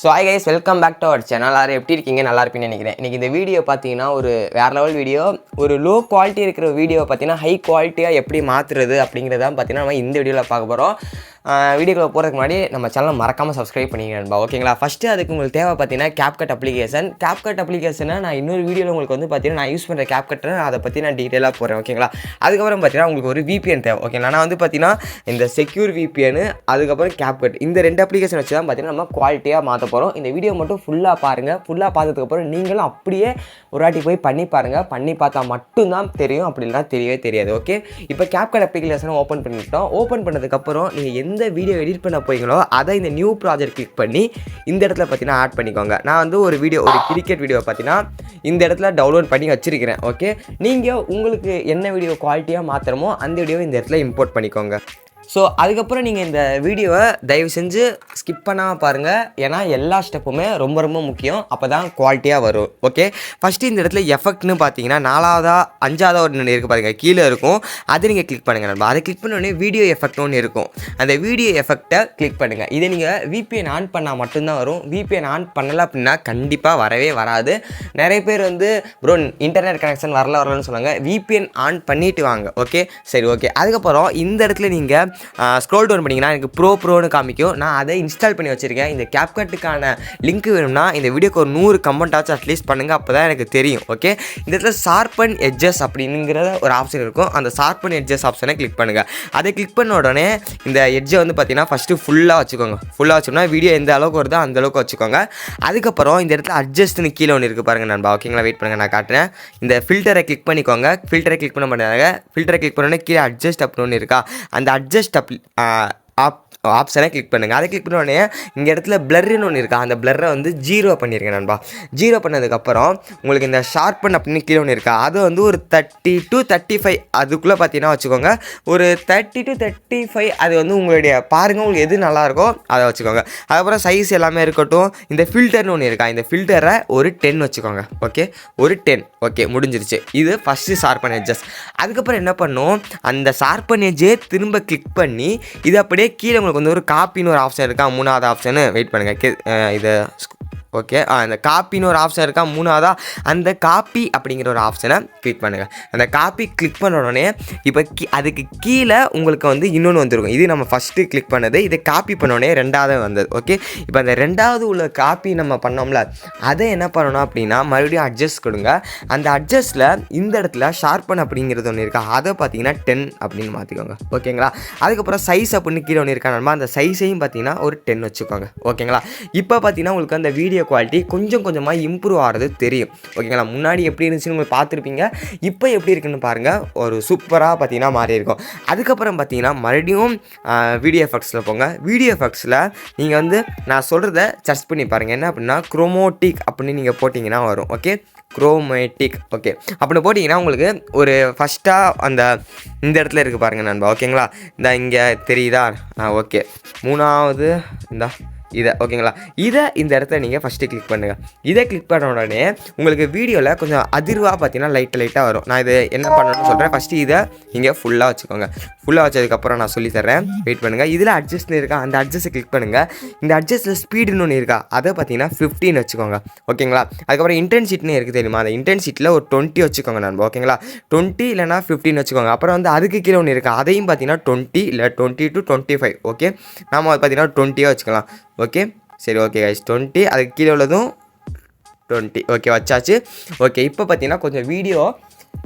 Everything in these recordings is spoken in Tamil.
So hi guys, welcome back to our channel. எல்லாரும் எப்படி இருக்கீங்க? நல்லா இருப்பீங்கன்னு நினைக்கிறேன். இன்றைக்கி இந்த வீடியோ பார்த்தீங்கன்னா ஒரு வேறு லெவல் வீடியோ. ஒரு லோ குவாலிட்டி இருக்கிற வீடியோ பார்த்தீங்கன்னா ஹை குவாலிட்டியாக எப்படி மாற்றுறது அப்படிங்கிறதான் பார்த்தீங்கன்னா நம்ம இந்த வீடியோவில் பார்க்க போகிறோம். வீடியோக்குள்ள போகிறதுக்கு முன்னாடி நம்ம சேனலை மறக்காமல் சப்ஸ்கிரைப் பண்ணிக்கணும்பா, ஓகேங்களா? ஃபஸ்ட்டு அதுக்கு உங்களுக்கு தேவை பார்த்தீங்கன்னா Capcut அப்ளிகேஷனை நான் இன்னொரு வீடியோவில் உங்களுக்கு வந்து பார்த்தீங்கன்னா நான் யூஸ் பண்ணுற Capcutனை அதை பற்றி நான் டீட்டெயிலாக போகிறேன், ஓகேங்களா? அதுக்கப்புறம் பார்த்தீங்கன்னா உங்களுக்கு ஒரு VPN தேவை, ஓகேங்களா? நான் வந்து பார்த்தீங்கன்னா இந்த செக்யூர் VPN அதுக்கப்புறம் Capcut இந்த ரெண்டு அப்ளிகேஷன் வச்சு தான் பார்த்தீங்கன்னா நம்ம குவாலிட்டியாக மாற்ற போகிறோம். இந்த வீடியோ மட்டும் ஃபுல்லாக பாருங்கள். ஃபுல்லாக பார்த்ததுக்கப்புறம் நீங்களும் அப்படியே ஒரு வாட்டி போய் பண்ணி பாருங்கள். பண்ணி பார்த்தா மட்டும்தான் தெரியும், அப்படின்னா தெரியவே தெரியாது, ஓகே? இப்போ Capcut அப்ளிகேஷனை ஓப்பன் பண்ணிட்டோம். ஓப்பன் பண்ணதுக்கப்புறம் நீங்கள் எந்த வீடியோ எடிட் பண்ண போறீங்களோ அதை இந்த நியூ ப்ராஜெக்ட் கிளிக் பண்ணி இந்த இடத்துல பார்த்தீங்கன்னா ஆட் பண்ணிக்கோங்க. நான் வந்து ஒரு கிரிக்கெட் வீடியோ பார்த்தீங்கன்னா இந்த இடத்துல டவுன்லோட் பண்ணி வச்சிருக்கிறேன், ஓகே? நீங்கள் உங்களுக்கு என்ன வீடியோ குவாலிட்டியாக மாத்திரமோ அந்த வீடியோவை இந்த இடத்துல இம்போர்ட் பண்ணிக்கோங்க. ஸோ அதுக்கப்புறம் நீங்கள் இந்த வீடியோவை தயவு செஞ்சு ஸ்கிப் பண்ணாமல் பாருங்கள், ஏன்னா எல்லா ஸ்டெப்புமே ரொம்ப ரொம்ப முக்கியம். அப்போ தான் குவாலிட்டியாக வரும், ஓகே? ஃபஸ்ட்டு இந்த இடத்துல எஃபெக்ட்னு பார்த்தீங்கன்னா 4ஆவதா 5ஆவதா ஒரு இருக்குது பாருங்கள், கீழே இருக்கும். அதை நீங்கள் கிளிக் பண்ணுங்கள் நண்பா. அதை கிளிக் பண்ணோடனே வீடியோ எஃபெக்ட் ஒன்று இருக்கும். அந்த வீடியோ எஃபெக்டை கிளிக் பண்ணுங்கள். இதை நீங்கள் VPN ஆன் பண்ணால் மட்டும்தான் வரும். VPN ஆன் பண்ணலை அப்படின்னா கண்டிப்பாக வரவே வராது. நிறைய பேர் வந்து ப்ரோ இன்டர்நெட் கனெக்ஷன் வரலன்னு சொன்னாங்க. VPN ஆன் பண்ணிவிட்டு வாங்க, ஓகே? சரி, ஓகே. அதுக்கப்புறம் இந்த இடத்துல நீங்கள் ஸ்க்ரோல் டவுன் பண்ணிங்கன்னா எனக்கு ப்ரோன்னு காமிக்கும். நான் அதை இன்ஸ்டால் பண்ணி வச்சுருக்கேன். இந்த Capcutக்கான லிங்க் வேணும்னா இந்த வீடியோக்கு ஒரு 100 கமெண்ட் ஆச்சு அட்லீஸ்ட் பண்ணுங்கள், அப்போ தான் எனக்கு தெரியும், ஓகே? இந்த இடத்துல ஷார்பன் எட்ஜஸ் அப்படிங்கிற ஒரு ஆப்ஷன் இருக்கும். அந்த ஷார்பன் எட்ஜஸ் ஆப்ஷனை கிளிக் பண்ணுங்கள். அதை கிளிக் பண்ண உடனே இந்த எட்ஜை வந்து பார்த்தீங்கன்னா ஃபஸ்ட்டு ஃபுல்லாக வச்சுக்கோங்க. ஃபுல்லாக வச்சோம்னா வீடியோ எந்த அளவுக்கு வருதோ அந்த அளவுக்கு வச்சுக்கோங்க. அதுக்கப்புறம் இந்த இடத்துல அட்ஜஸ்ட்னு கீழே ஒன்று இருக்குது பாருங்கள் நண்பா, ஓகேங்களா? வெயிட் பண்ணுங்கள், நான் காட்டுறேன். இந்த ஃபில்டரை கிளிக் பண்ணிக்கோங்க. ஃபில்டரை கிளிக் பண்ண மாட்டாங்க. ஃபில்டரை கிளிக் பண்ணோடனே கீழே அட்ஜஸ்ட் அப்படின்னு ஒன்று இருக்கா, அந்த அட்ஜஸ்ட் ஆப்ஷனை கிளிக் பண்ணுங்கள். அதை கிளிக் பண்ண உடனே இங்கே இடத்துல பிளர்ன்னு ஒன்று இருக்கா, அந்த பிளரை வந்து 0 பண்ணியிருக்கேன் நண்பா. 0 பண்ணதுக்கப்புறம் உங்களுக்கு இந்த ஷார்பன் அப்படின்னு கீழே ஒன்று இருக்கா, அதை வந்து ஒரு 30 to 35 அதுக்குள்ளே பார்த்தீங்கன்னா வச்சுக்கோங்க. ஒரு 30 to 35 அது வந்து உங்களுடைய பாருங்கள், உங்களுக்கு எது நல்லாயிருக்கோ அதை வச்சுக்கோங்க. அதுக்கப்புறம் சைஸ் எல்லாமே இருக்கட்டும். இந்த ஃபில்டர்னு ஒன்று இருக்கா, இந்த ஃபில்டரை ஒரு 10 வச்சுக்கோங்க, ஓகே? ஒரு 10, ஓகே, முடிஞ்சிருச்சு. இது ஃபஸ்ட்டு ஷார்பன் எட்ஜஸ். அதுக்கப்புறம் என்ன பண்ணும், அந்த ஷார்பன் எட்ஜே திரும்ப கிளிக் பண்ணி இது அப்படியே கீழே உங்களுக்கு வந்து ஒரு காப்பின்னு ஒரு ஆப்ஷன் இருக்கா, 3ஆவது ஆப்ஷனு. வெயிட் பண்ணுங்கள், இது ஓகே. அந்த காப்பின்னு ஒரு ஆப்ஷன் இருக்கா, 3ஆவதா, அந்த காப்பி அப்படிங்கிற ஒரு ஆப்ஷனை கிளிக் பண்ணுங்கள். அந்த காப்பி கிளிக் பண்ண உடனே இப்போ அதுக்கு கீழே உங்களுக்கு வந்து இன்னொன்று வந்துருக்கும். இது நம்ம ஃபஸ்ட்டு கிளிக் பண்ணது, இதை காப்பி பண்ணோடனே 2ஆவது வந்தது, ஓகே? இப்போ அந்த 2ஆவது உள்ள காப்பி நம்ம பண்ணோம்ல, அதை என்ன பண்ணணும் அப்படின்னா மறுபடியும் அட்ஜஸ்ட் கொடுங்க. அந்த அட்ஜஸ்ட்டில் இந்த இடத்துல ஷார்பன் அப்படிங்கிறது ஒன்று இருக்கா, அதை பார்த்தீங்கன்னா 10 அப்படின்னு மாற்றிக்கோங்க, ஓகேங்களா? அதுக்கப்புறம் சைஸ் அப்படின்னு கீழே ஒன்று இருக்கா நண்பா, அந்த சைஸையும் பார்த்தீங்கன்னா ஒரு 10 வச்சுக்கோங்க, ஓகேங்களா? இப்போ பார்த்தீங்கன்னா உங்களுக்கு அந்த வீடியோ குவாலிட்டி கொஞ்சம் கொஞ்சமாக இம்ப்ரூவ் ஆகிறது தெரியும், ஓகேங்களா? முன்னாடி எப்படி இருந்துச்சுன்னு உங்களுக்கு பார்த்துருப்பீங்க, இப்போ எப்படி இருக்குன்னு பாருங்கள். ஒரு சூப்பராக பார்த்தீங்கன்னா மாறி இருக்கும். அதுக்கப்புறம் பார்த்தீங்கன்னா மறுபடியும் வீடியோ எஃபெக்ட்ஸில் போங்க. வீடியோ எஃபெக்ட்ஸில் நீங்கள் வந்து நான் சொல்கிறத சர்ச் பண்ணி பாருங்கள். என்ன அப்படின்னா குரோமோட்டிக் அப்படின்னு நீங்கள் போட்டிங்கன்னா வரும், ஓகே? Chromatic, okay. அப்படி போட்டிங்கன்னா உங்களுக்கு ஒரு ஃபஸ்ட்டாக இந்த இடத்துல இருக்குது பாருங்கள் நண்பா, ஓகேங்களா? இங்கே தெரியுதா? ஓகே. 3ஆவது இதை, ஓகேங்களா? இந்த இடத்துல நீங்கள் ஃபஸ்ட்டு கிளிக் பண்ணுங்கள். இதை கிளிக் பண்ண உடனே உங்களுக்கு வீடியோவில் கொஞ்சம் அதிர்வாக பார்த்தீங்கன்னா லைட்டாக வரும். நான் இது என்ன பண்ணணும்னு சொல்கிறேன். ஃபஸ்ட்டு இதை நீங்கள் ஃபுல்லாக வச்சுக்கோங்க. ஃபுல்லாக வச்சதுக்கப்புறம் நான் சொல்லித்தரேன், வெயிட் பண்ணுங்கள். இதில் அட்ஜஸ்ட்னு இருக்கா, அந்த அட்ஜஸ்ட்டை கிளிக் பண்ணுங்கள். இந்த அட்ஜஸ்ட்டில் ஸ்பீடுன்னு ஒன்று இருக்கா, அதை பார்த்தீங்கன்னா 15 வச்சுக்கோங்க, ஓகேங்களா? அதுக்கப்புறம் இன்டென்சிட்டின்னு இருக்குது தெரியுமா, அந்த இன்டென்சிட்டியில் ஒரு 20 வச்சுக்கோங்க நண்பா, ஓகேங்களா? 20 இல்லைனா 15 வச்சுக்கோங்க. அப்புறம் வந்து அதுக்கு கீழே ஒன்று இருக்கா, அதையும் பார்த்தீங்கன்னா 20 இல்லை 20 to 25, ஓகே? நாம் பார்த்தீங்கன்னா 20 வச்சுக்கலாம், ஓகே? சரி, ஓகே கைஸ், 20. அதுக்கு கீழே உள்ளதும் 20, ஓகே, வச்சாச்சு, ஓகே. இப்போ பார்த்தீங்கன்னா கொஞ்சம் வீடியோ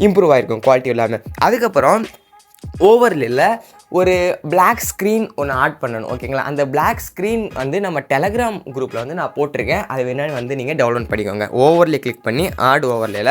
இம்ப்ரூவ் ஆகிருக்கும் குவாலிட்டி இல்லாமல். அதுக்கப்புறம் ஓவர்லேயில் ஒரு பிளாக் ஸ்க்ரீன் ஒன்று ஆட் பண்ணணும், ஓகேங்களா? அந்த பிளாக் ஸ்க்ரீன் வந்து நம்ம டெலகிராம் குரூப்பில் வந்து நான் போட்டிருக்கேன். அது வேணாலும் வந்து நீங்கள் டவுன்லோட் பண்ணிக்கோங்க. ஓவர்லே கிளிக் பண்ணி ஆட் ஓவர்லேயில்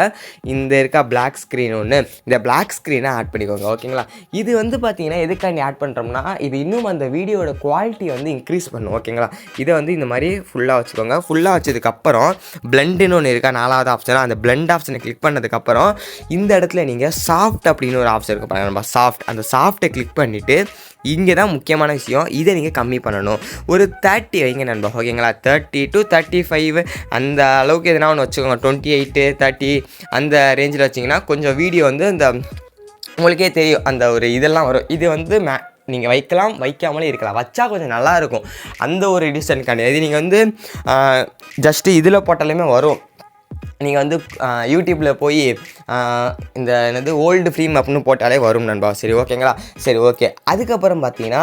இந்த இருக்கா பிளாக் ஸ்க்ரீன் ஒன்று, இந்த பிளாக் ஸ்க்ரீனை ஆட் பண்ணிக்கோங்க, ஓகேங்களா? இது வந்து பார்த்தீங்கன்னா எதுக்காண்டி ஆட் பண்ணுறோம்னா இது இன்னும் அந்த வீடியோட குவாலிட்டி வந்து இன்க்ரீஸ் பண்ணும், ஓகேங்களா? இதை வந்து இந்த மாதிரி ஃபுல்லாக வச்சுக்கோங்க. ஃபுல்லாக வச்சதுக்கப்புறம் பிளெண்டுன்னு ஒன்று இருக்கா, 4ஆவது ஆப்ஷனாக, அந்த பிளெண்ட் ஆப்ஷனை கிளிக் பண்ணதுக்கப்புறம் இந்த இடத்துல நீங்கள் சாஃப்ட் அப்படின்னு ஒரு ஆப்ஷன் இருக்கு பாருங்கள் நம்ம, சாஃப்ட். அந்த சாஃப்ட்டை கிளிக் பண்ணிவிட்டு இங்கே தான் முக்கியமான விஷயம், இதை நீங்கள் கம்மி பண்ணணும். ஒரு 30 வைங்க நண்பா, ஓகேங்களா? 30 to 35 அந்த அளவுக்கு எதுனா ஒன்று வச்சுக்கோங்க. 28, 30 அந்த ரேஞ்சில் வச்சிங்கன்னா கொஞ்சம் வீடியோ வந்து உங்களுக்கே தெரியும் அந்த ஒரு இதெல்லாம் வரும். இது வந்து நீங்கள் வைக்கலாம், வைக்காமலே இருக்கலாம். வச்சா கொஞ்சம் நல்லாயிருக்கும். அந்த ஒரு டிசைன் கிடையாது. நீங்கள் வந்து ஜஸ்ட்டு இதில் போட்டாலுமே வரும். நீங்கள் வந்து யூடியூப்பில் போய் இந்த என்னது ஓல்டு ஃப்ரீம் அப்படின்னு போட்டாலே வரும் நண்பா. சரி ஓகேங்களா? சரி ஓகே. அதுக்கப்புறம் பார்த்தீங்கன்னா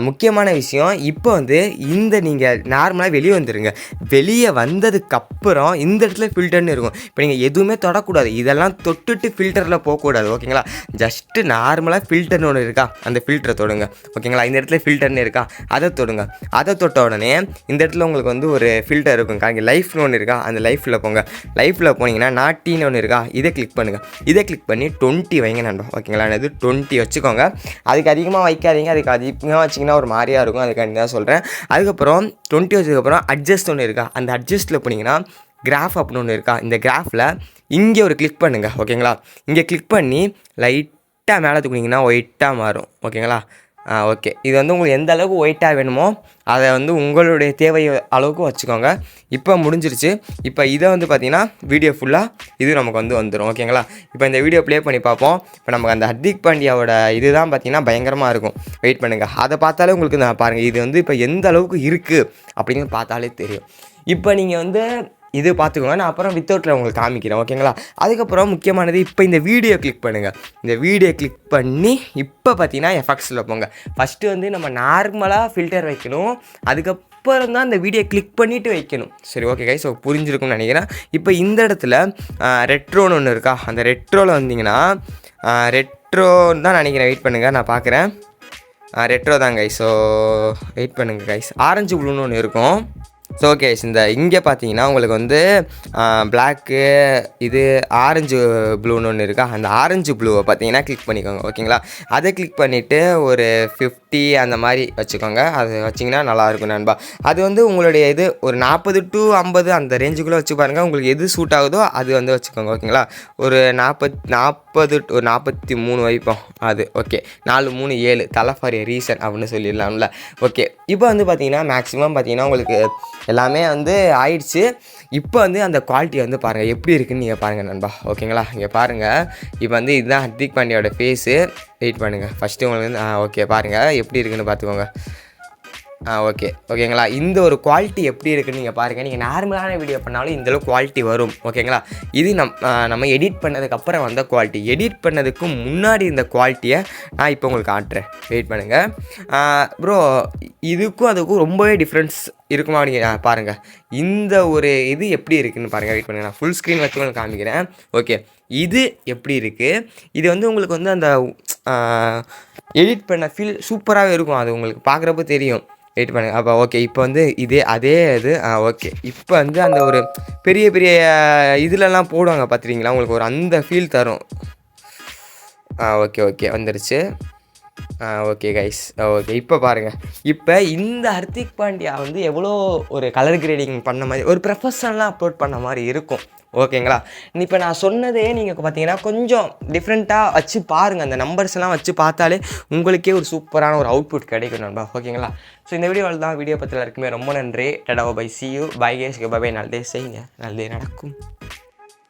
முக்கியமான விஷயம், இப்போ வந்து இந்த நீங்கள் நார்மலாக வெளியே வந்துடுங்க. வெளியே வந்ததுக்கப்புறம் இந்த இடத்துல ஃபில்டர்னு இருக்கும். இப்போ நீங்கள் எதுவுமே தொடக்கூடாது, இதெல்லாம் தொட்டுட்டு ஃபில்டரில் போகக்கூடாது. ஓகேங்களா? ஜஸ்ட்டு நார்மலாக ஃபில்டர்னு ஒன்று இருக்கா, அந்த ஃபில்டரை தொடுங்க. ஓகேங்களா? இந்த இடத்துல ஃபில்டர்னு இருக்கா, அதை தொடுங்க. அதை தொட்ட உடனே இந்த இடத்துல உங்களுக்கு வந்து ஒரு ஃபில்டர் இருக்கும். காங்க லைஃப்னு ஒன்று இருக்கா, அந்த லைஃப்பில் போங்க. லைஃப்பில் போனீங்கன்னா நாட்டின்னு ஒன்று இருக்கா, இதை கிளிக் பண்ணுங்கள். இதை கிளிக் பண்ணி 20 வைங்க நண்பா. ஓகேங்களா? இது 20 வச்சுக்கோங்க. அதுக்கு அதிகமாக வைக்காதீங்க. அதுக்கு அதிகமாக வச்சிங்கன்னா ஒரு மாதிரியாக இருக்கும். அதுக்காண்டி தான் சொல்கிறேன். அதுக்கப்புறம் 20 வச்சதுக்கப்புறம் அட்ஜஸ்ட் ஒன்று இருக்கா, அந்த அட்ஜஸ்ட்டில் போனீங்கன்னா கிராஃப் அப்படின்னு ஒன்று இருக்கா, இந்த கிராஃபில் இங்கே ஒரு கிளிக் பண்ணுங்கள். ஓகேங்களா? இங்கே கிளிக் பண்ணி லைட்டாக மேலே தூக்குனீங்கன்னா ஒயிட்டாக மாறும். ஓகேங்களா? ஓகே. இது வந்து உங்களுக்கு எந்த அளவுக்கு ஒயிட்டாக வேணுமோ அதை வந்து உங்களுடைய தேவை அளவுக்கு வச்சுக்கோங்க. இப்போ முடிஞ்சிருச்சு. இப்போ இதை வந்து பார்த்திங்கன்னா வீடியோ ஃபுல்லாக இது நமக்கு வந்து வந்துடும். ஓகேங்களா? இப்போ இந்த வீடியோ ப்ளே பண்ணி பார்ப்போம். இப்போ நமக்கு அந்த ஹர்திக் பாண்டியாவோட இது தான் பார்த்திங்கன்னா பயங்கரமாக இருக்கும். வெயிட் பண்ணுங்கள். அதை பார்த்தாலே உங்களுக்கு நான் பாருங்கள் இது வந்து இப்போ எந்த அளவுக்கு இருக்குது அப்படின்னு பார்த்தாலே தெரியும். இப்போ நீங்கள் வந்து இது பார்த்துக்கோங்க. நான் அப்புறம் வித்தவுட்டில் உங்களுக்கு காமிக்கிறேன். ஓகேங்களா? அதுக்கப்புறம் முக்கியமானது, இப்போ இந்த வீடியோ கிளிக் பண்ணுங்கள். இந்த வீடியோ கிளிக் பண்ணி இப்போ பார்த்தீங்கன்னா எஃபெக்ட்ஸில் போங்க. ஃபஸ்ட்டு வந்து நம்ம நார்மலாக ஃபில்டர் வைக்கணும். அதுக்கப்புறம் தான் இந்த வீடியோ கிளிக் பண்ணிவிட்டு வைக்கணும். சரி ஓகே கைஸ், ஸோ புரிஞ்சிருக்கும்னு நினைக்கிறேன். இப்போ இந்த இடத்துல ரெட்ரோன்னு ஒன்று இருக்கா, அந்த ரெட்ரோவில் வந்தீங்கன்னா ரெட்ரோன்னு தான் நினைக்கிறேன். வெயிட் பண்ணுங்கள், நான் பார்க்குறேன். ரெட்ரோ தான் கைஸ். ஸோ வெயிட் பண்ணுங்கள் கைஸ். ஆரஞ்சு ப்ளூன்னு ஒன்று இருக்கும். ஸோ ஓகே, இந்த இங்கே பார்த்தீங்கன்னா உங்களுக்கு வந்து பிளாக்கு, இது ஆரஞ்சு ப்ளூன்னு ஒன்று இருக்கா, அந்த ஆரஞ்சு ப்ளூவை பார்த்தீங்கன்னா கிளிக் பண்ணிக்கோங்க. ஓகேங்களா? அதை கிளிக் பண்ணிவிட்டு ஒரு 50 அந்த மாதிரி வச்சுக்கோங்க. அது வச்சிங்கன்னா நல்லாயிருக்கும் நண்பா. அது வந்து உங்களுடைய இது ஒரு 40 to 50 அந்த ரேஞ்சுக்குள்ளே வச்சு பாருங்கள். உங்களுக்கு எது சூட் ஆகுதோ அது வந்து வச்சுக்கோங்க. ஓகேங்களா? ஒரு 40 ஒரு 43 வைப்போம். அது ஓகே. 4 3 7 தலை ஃபார் எ ரீசன் அப்படின்னு சொல்லிடலாம்ல. ஓகே. இப்போ வந்து பார்த்தீங்கன்னா மேக்ஸிமம் பார்த்தீங்கன்னா உங்களுக்கு எல்லாமே வந்து ஆயிடுச்சு. இப்போ வந்து அந்த குவாலிட்டி வந்து பாருங்கள் எப்படி இருக்குதுன்னு நீங்கள் பாருங்கள் நண்பா. ஓகேங்களா? இங்கே பாருங்கள். இப்போ வந்து இதுதான் ஹர்திக் பாண்டியாவோட ஃபேஸு. வெயிட் பண்ணுங்கள். ஃபஸ்ட்டு உங்களுக்கு வந்து ஓகே பாருங்கள் எப்படி இருக்குதுன்னு பார்த்துக்கோங்க. ஓகேங்களா? இந்த ஒரு குவாலிட்டி எப்படி இருக்குன்னு நீங்கள் பாருங்கள். நீங்கள் நார்மலான வீடியோ பண்ணாலும் இந்தளவு குவாலிட்டி வரும். ஓகேங்களா? இது நம்ம எடிட் பண்ணதுக்கப்புறம் வந்த குவாலிட்டி. எடிட் பண்ணதுக்கு முன்னாடி இந்த குவாலிட்டியை நான் இப்போ உங்களுக்கு காட்டுறேன். வெயிட் பண்ணுங்கள். ப்ரோ, இதுக்கும் அதுக்கும் ரொம்பவே டிஃப்ரென்ஸ் இருக்குமா அப்படிங்க பாருங்கள். இந்த ஒரு இது எப்படி இருக்குதுன்னு பாருங்கள். வெயிட் பண்ணுங்கள், நான் ஃபுல் ஸ்க்ரீன் வச்சு உங்களுக்கு காமிக்கிறேன். ஓகே, இது எப்படி இருக்குது, இது வந்து உங்களுக்கு வந்து அந்த எடிட் பண்ண ஃபீல் சூப்பராகவே இருக்கும். அது உங்களுக்கு பார்க்குறப்ப தெரியும். வெயிட் பண்ணுங்கள். அப்போ ஓகே, இப்போ வந்து அதே இது ஓகே. இப்போ வந்து அந்த ஒரு பெரிய பெரிய இதிலலாம் போடுவாங்க பார்த்துருக்கீங்களா, உங்களுக்கு ஒரு அந்த ஃபீல் தரும். ஓகே வந்துருச்சு. Okay guys. ஓகே, இப்போ பாருங்கள். இப்போ இந்த ஹர்திக் பாண்டியா வந்து எவ்வளோ ஒரு கலர் கிரேடிங் பண்ண மாதிரி ஒரு ப்ரொஃபஷனலாக அப்லோட் பண்ண மாதிரி இருக்கும். ஓகேங்களா? இப்போ நான் சொன்னதே நீங்கள் பார்த்தீங்கன்னா கொஞ்சம் டிஃப்ரெண்ட்டாக வச்சு பாருங்கள். அந்த நம்பர்ஸ் எல்லாம் வச்சு பார்த்தாலே உங்களுக்கே ஒரு சூப்பரான ஒரு அவுட்புட் கிடைக்கும் நண்பா. ஓகேங்களா? ஸோ இந்த வீடியோவில் தான். வீடியோ பற்றில இருக்குமே ரொம்ப நன்றி. Tata bye, see you, bye guys, bye. நல்லதே செய்யுங்க, நல்லதே நடக்கும்.